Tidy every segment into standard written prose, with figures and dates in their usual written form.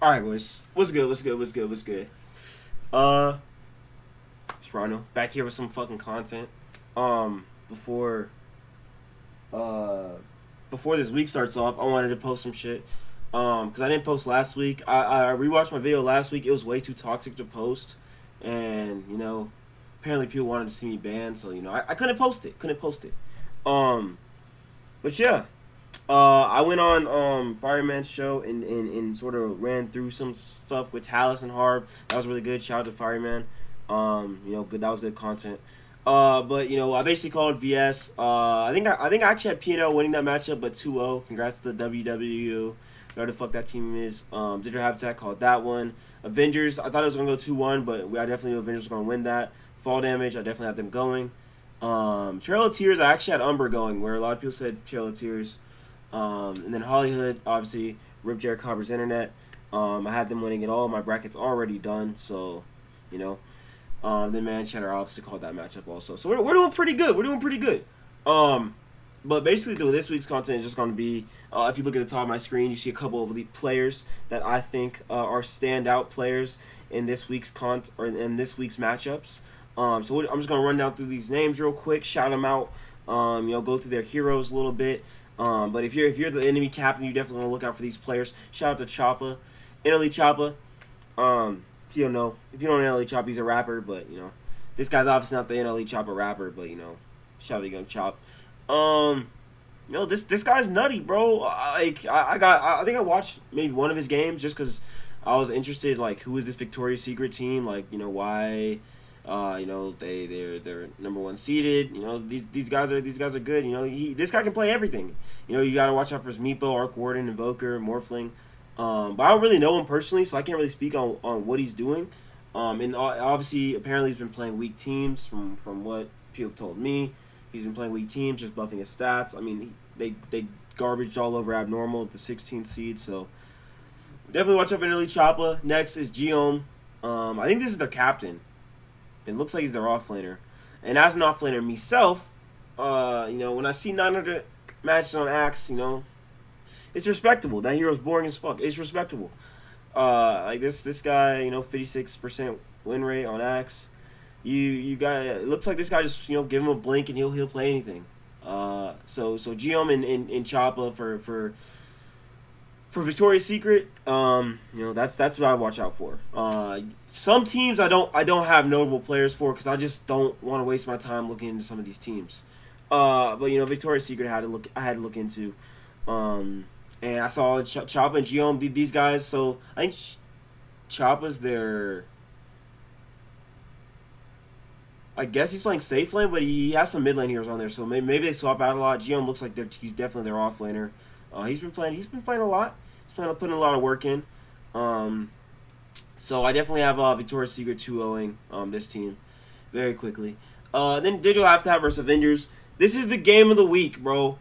All right, boys. What's good? Uh, it's Rhino back here with some fucking content. Before uh before this week starts off, I wanted to post some shit. Because I didn't post last week. I rewatched my video last week. It was way too toxic to post, and apparently people wanted to see me banned, so I couldn't post it. But yeah. I went on Fireman's show and sort of ran through some stuff with Talus and Harb. That was really good. Shout out to Fireman. Good. That was good content. But I basically called VS. I think I actually had P&L winning that matchup, but 2-0. Congrats to the WWU. Whatever the fuck that team is. Digital Habitat called that one. Avengers. I thought it was gonna go 2-1, but I definitely knew Avengers was gonna win that. Fall Damage. I definitely had them going. Trail of Tears. I actually had Umber going, where a lot of people said Trail of Tears. And then Hollywood, obviously, Rip Jared Cobber's Internet. I had them winning it all. My bracket's already done, so, then Man Cheddar obviously called that matchup also. So we're doing pretty good. But basically, this week's content is just going to be, if you look at the top of my screen, you see a couple of elite players that I think are standout players in this week's in this week's matchups. So I'm just going to run down through these names real quick, shout them out, go through their heroes a little bit. But if you're the enemy captain, you definitely want to look out for these players. Shout out to Choppa, Italy Choppa. If you don't know Italy Choppa, he's a rapper, but this guy's obviously not the Italy Choppa rapper, but shout out to Young Chop. This guy's nutty, bro. I think I watched maybe one of his games just because I was interested. Like, who is this Victoria's Secret team? Like, why? They're number one seeded. These guys are good. This guy can play everything. You gotta watch out for his Meepo, Arc Warden, Invoker, Morphling. But I don't really know him personally, so I can't really speak on what he's doing. And obviously, apparently, he's been playing weak teams. From what people have told me, he's been playing weak teams, just buffing his stats. I mean, they garbaged all over Abnormal at the 16th seed. So definitely watch out for Italy Choppa. Next is Geom. I think this is their captain. It looks like he's their offlaner. And as an offlaner myself, when I see 900 matches on Axe, it's respectable. That hero's boring as fuck. It's respectable. Like this guy, 56% win rate on Axe. You got, it looks like this guy just, give him a blink and he'll play anything. So Geom and Choppa for Victoria's Secret, that's what I watch out for. Some teams I don't have notable players for because I just don't want to waste my time looking into some of these teams. But Victoria's Secret I had to look into, and I saw Choppa and Geom, these guys. So I think Choppa's their. I guess he's playing safe lane, but he has some mid lane heroes on there, so maybe they swap out a lot. Geom looks like he's definitely their off laner. He's been playing a lot. He's putting a lot of work in. So I definitely have Victoria's Secret 2-0ing this team very quickly. Then Digital Habitat versus Avengers. This is the game of the week, bro.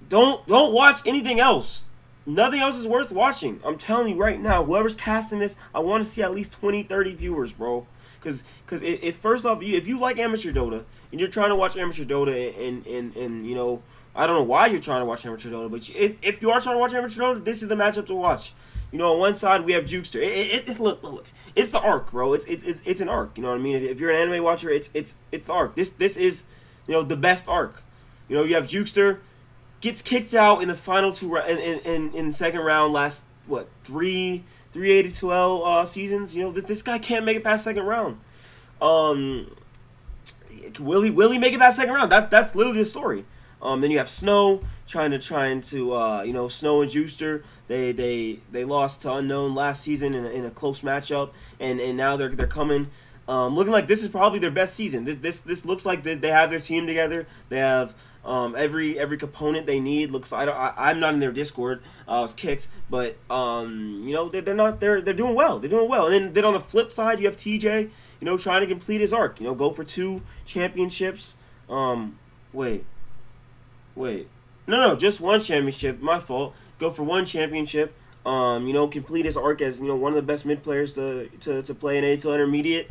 Don't watch anything else. Nothing else is worth watching. I'm telling you right now, whoever's casting this, I want to see at least 20, 30 viewers, bro. Because if first off, if you like amateur Dota and you're trying to watch amateur Dota and I don't know why you're trying to watch amateur Dota, but if you are trying to watch amateur Dota, this is the matchup to watch. On one side we have Jukester. Look, it's the arc, bro. It's an arc. You know what I mean? If you're an anime watcher, it's the arc. This is the best arc. You have Jukester gets kicked out in the final two in second round last three AD2L seasons. This guy can't make it past second round. Will he make it past second round? That's literally the story. Then you have Snow trying to Snow and Juicer. They lost to Unknown last season in a close matchup, and now they're coming, looking like this is probably their best season. This looks like they have their team together. They have every component they need. Looks like I'm not in their Discord. I was kicked, but they're doing well. They're doing well. And then on the flip side, you have TJ, trying to complete his arc. Go for 2 championships. Wait. No, just 1 championship. My fault. Go for 1 championship. Complete his arc as one of the best mid players to play in AD2L Intermediate.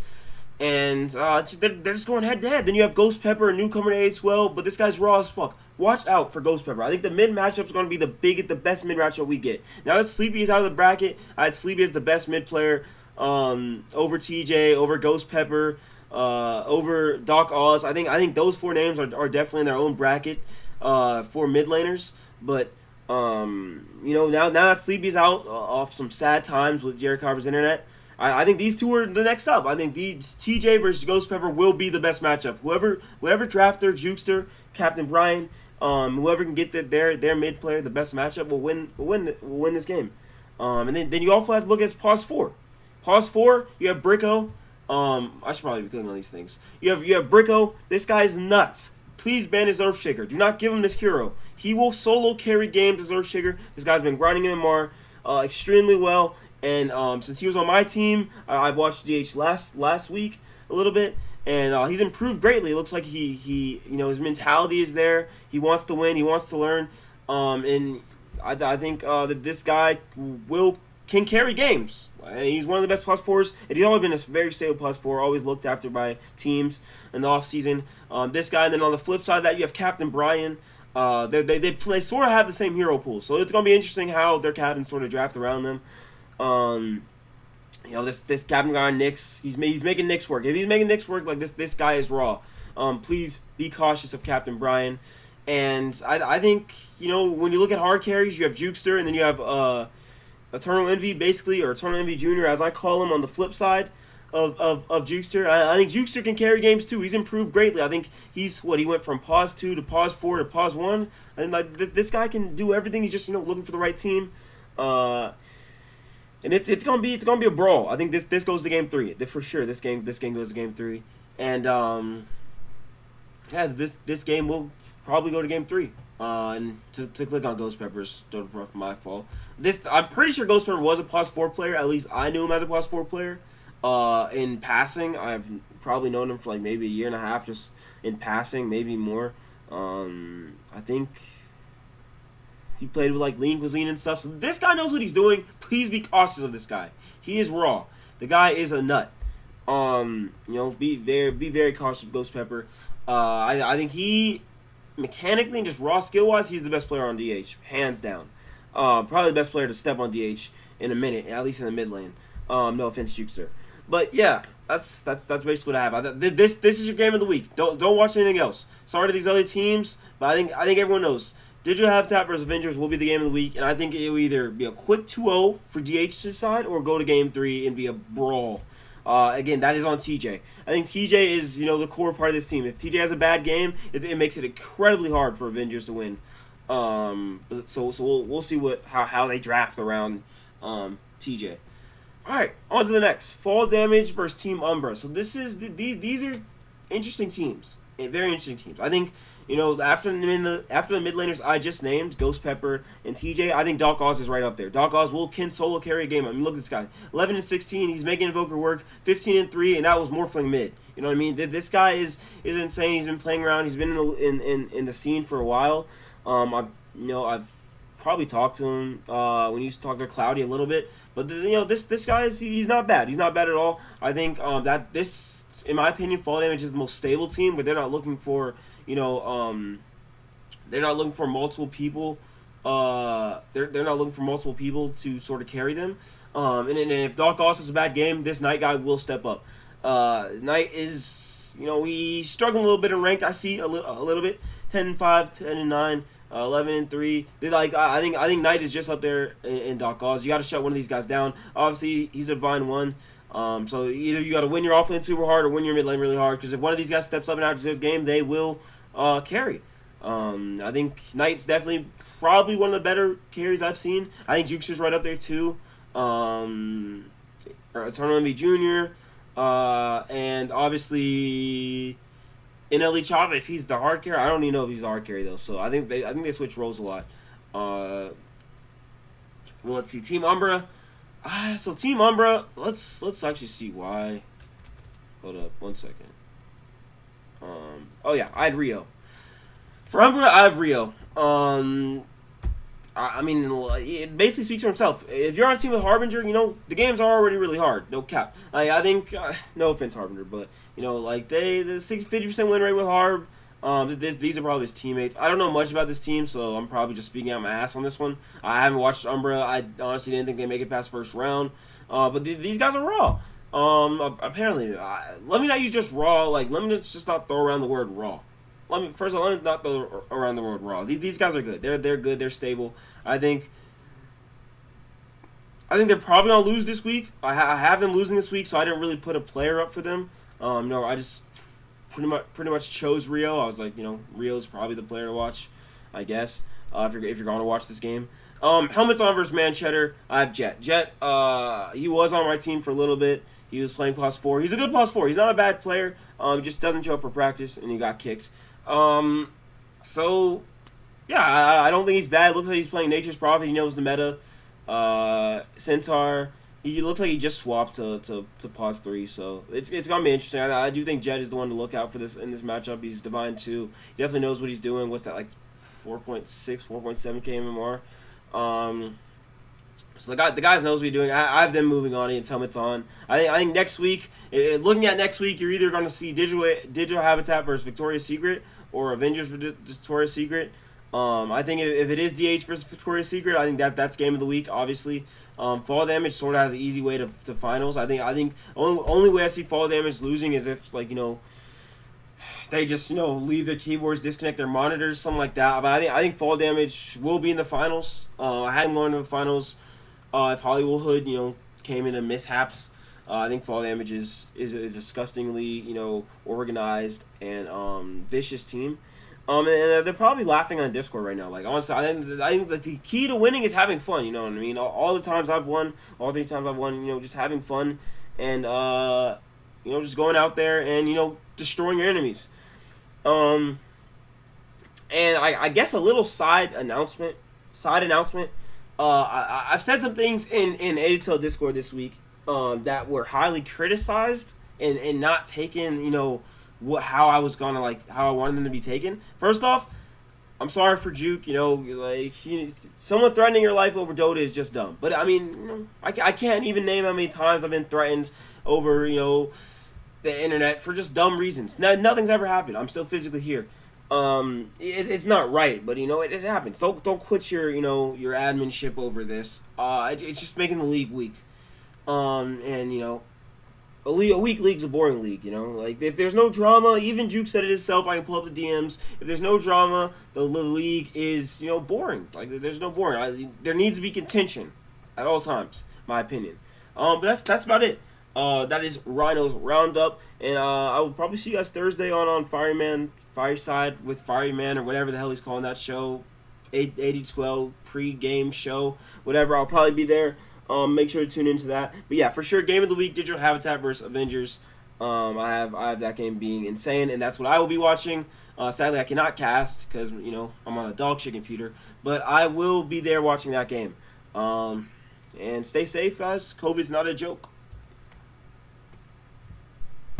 and they're just going head to head. Then you have Ghost Pepper, a newcomer to AD2L, but this guy's raw as fuck. Watch out for Ghost Pepper. I think the mid matchup is going to be the best mid matchup we get. Now that Sleepy is out of the bracket, I had Sleepy as the best mid player over TJ, over Ghost Pepper, over Doc Oz. I think those four names are definitely in their own bracket for mid laners. But now that Sleepy's out off some sad times with Jared Carver's internet, I think these two are the next up. I think these TJ versus Ghost Pepper will be the best matchup. Whoever drafter, Jukester, Captain Brian, whoever can get their mid player the best matchup will win this game. And then you also have to look at Pause 4. Pause 4, you have Bricko. I should probably be clicking on these things. You have Bricko. This guy is nuts. Please ban his Earthshaker. Do not give him this hero. He will solo carry games as Earthshaker. This guy's been grinding MMR extremely well. And since he was on my team, I watched DH last week a little bit, and he's improved greatly. It looks like he his mentality is there. He wants to win. He wants to learn. And I think that this guy can carry games. He's one of the best plus fours, and he's always been a very stable plus four, always looked after by teams in the offseason. This guy, and then on the flip side of that, you have Captain Brian. They sort of have the same hero pool, so it's going to be interesting how their captains sort of draft around them. This Captain guy Nyx, he's making Nyx work. If he's making Nyx work, like this guy is raw. Please be cautious of Captain Brian. And I think, when you look at hard carries, you have Jukester, and then you have Eternal Envy, basically, or Eternal Envy Jr., as I call him, on the flip side of Jukester. I think Jukester can carry games too. He's improved greatly. I think he went from pause 2 to pause 4 to pause 1. And this guy can do everything. He's just looking for the right team. And it's gonna be a brawl. I think this goes to game 3 for sure. This game goes to game 3, and this game will probably go to game 3. And to click on Ghost Pepper's Dota my fault. I'm pretty sure Ghost Pepper was a plus 4 player. At least I knew him as a plus 4 player. In passing, I've probably known him for like maybe a year and a half, just in passing, maybe more. I think he played with like Lean Cuisine and stuff. So this guy knows what he's doing. Please be cautious of this guy. He is raw. The guy is a nut. Be very cautious of Ghost Pepper. I think he mechanically and just raw skill wise, he's the best player on DH, hands down. Probably the best player to step on DH in a minute, at least in the mid lane. No offense, Jukester. But yeah, that's basically what I have. This is your game of the week. Don't watch anything else. Sorry to these other teams, but I think everyone knows Digital Habitat versus Avengers will be the game of the week, and I think it will either be a quick 2-0 for DH's side or go to game 3 and be a brawl. Again, that is on TJ. I think TJ is the core part of this team. If TJ has a bad game, it makes it incredibly hard for Avengers to win. So we'll see how they draft around TJ. All right, on to the next. Fall Damage versus Team Umbra. So these are interesting teams, very interesting teams. I think after the mid laners I just named, Ghost Pepper and TJ, I think Doc Oz is right up there. Doc Oz can solo carry a game. I mean, look at this guy, 11-16. He's making Invoker work, 15-3, and that was Morphling mid. You know what I mean? This guy is insane. He's been playing around. He's been in the scene for a while. I've probably talked to him when he used to talk to Cloudy a little bit. But this guy he's not bad. He's not bad at all. I think that this, in my opinion, Fall Damage is the most stable team, but they're not looking for they're not looking for multiple people. They're not looking for multiple people to sort of carry them. And if Doc Oz has a bad game, this Knight guy will step up. Knight is he's struggling a little bit in ranked. I see a little bit. 10-5, 10-9. 11-3. I think Knight is just up there in Doc Oz. You got to shut one of these guys down. Obviously, he's a Divine 1. So either you got to win your offense super hard or win your mid lane really hard. Because if one of these guys steps up and after this game, they will carry. I think Knight's definitely probably one of the better carries I've seen. I think Jukester's right up there too. Eternal Envy Jr. And obviously NLE Chop, if he's the hard carry. I don't even know if he's the hard carry though. So I think they switch roles a lot. Well, let's see. Team Umbra. So Team Umbra. Let's actually see why. Hold up, 1 second. Oh yeah, I had Rio. For Umbra, I have Rio. I mean, it basically speaks for himself. If you're on a team with Harbinger, the games are already really hard. No cap. Like, I think, no offense, Harbinger, but like the 50% win rate with Harb. These are probably his teammates. I don't know much about this team, so I'm probably just speaking out my ass on this one. I haven't watched Umbra. I honestly didn't think they make it past first round. But these guys are raw. Apparently, let me not use just raw. Like, let me just not throw around the word raw. Let me not throw around the word raw. These guys are good. They're good. They're stable. I think they're probably gonna lose this week. I have them losing this week, so I didn't really put a player up for them. No, I just pretty much chose Rio. I was like, Rio is probably the player to watch, I guess. If you're going to watch this game. Helmets on versus Manchetter. I have Jet. Jet. He was on my team for a little bit. He was playing +4. He's a good +4. He's not a bad player. He just doesn't show up for practice, and he got kicked. So, yeah, I don't think he's bad. It looks like he's playing Nature's Prophet. He knows the meta. Centaur. He looks like he just swapped to +3, so it's gonna be interesting. I do think Jet is the one to look out for this in this matchup. He's Divine 2. He definitely knows what he's doing. What's that, like 4.6, 4.7 KMMR? So the guys knows what he's doing. I have them moving on against Helmets on. I think next week, looking at next week, you're either going to see Digital Habitat versus Victoria's Secret or Avengers versus Victoria's Secret. I think if it is DH versus Victoria's Secret, I think that's game of the week. Obviously, Fall Damage sort of has an easy way to finals. I think only way I see Fall Damage losing is if they just leave their keyboards, disconnect their monitors, something like that. But I think Fall Damage will be in the finals. I had him going to the finals. If Hollywood Hood came into mishaps, I think Fall Damage is a disgustingly organized and vicious team. And they're probably laughing on Discord right now. Like, honestly, I think that the key to winning is having fun. You know what I mean? All the times I've won, all 3 times I've won, just having fun and just going out there and destroying your enemies. And I guess a little side announcement. I've said some things in AD2L Discord this week that were highly criticized and not taken, how I was gonna how I wanted them to be taken. First off, I'm sorry for Juke. Someone threatening your life over Dota is just dumb. But I mean, I can't even name how many times I've been threatened over the internet for just dumb reasons. Nothing's ever happened. I'm still physically here. It's not right, but it happens. Don't quit your your adminship over this. It's just making the league weak. And a weak league's a boring league. Like if there's no drama, even Juke said it himself. I can pull up the DMs. If there's no drama, the league is boring. Like there's no boring. There needs to be contention at all times, my opinion. But that's about it. That is RHINOS Roundup, and I will probably see you guys Thursday on Fireside with Fireman or whatever the hell he's calling that show, AD2L pre-game show, whatever. I'll probably be there. Make sure to tune into that. But yeah, for sure, game of the week, Digital Habitat versus Avengers. I have that game being insane, and that's what I will be watching. Sadly, I cannot cast because I'm on a dog shit computer, but I will be there watching that game. And stay safe, guys. COVID's not a joke.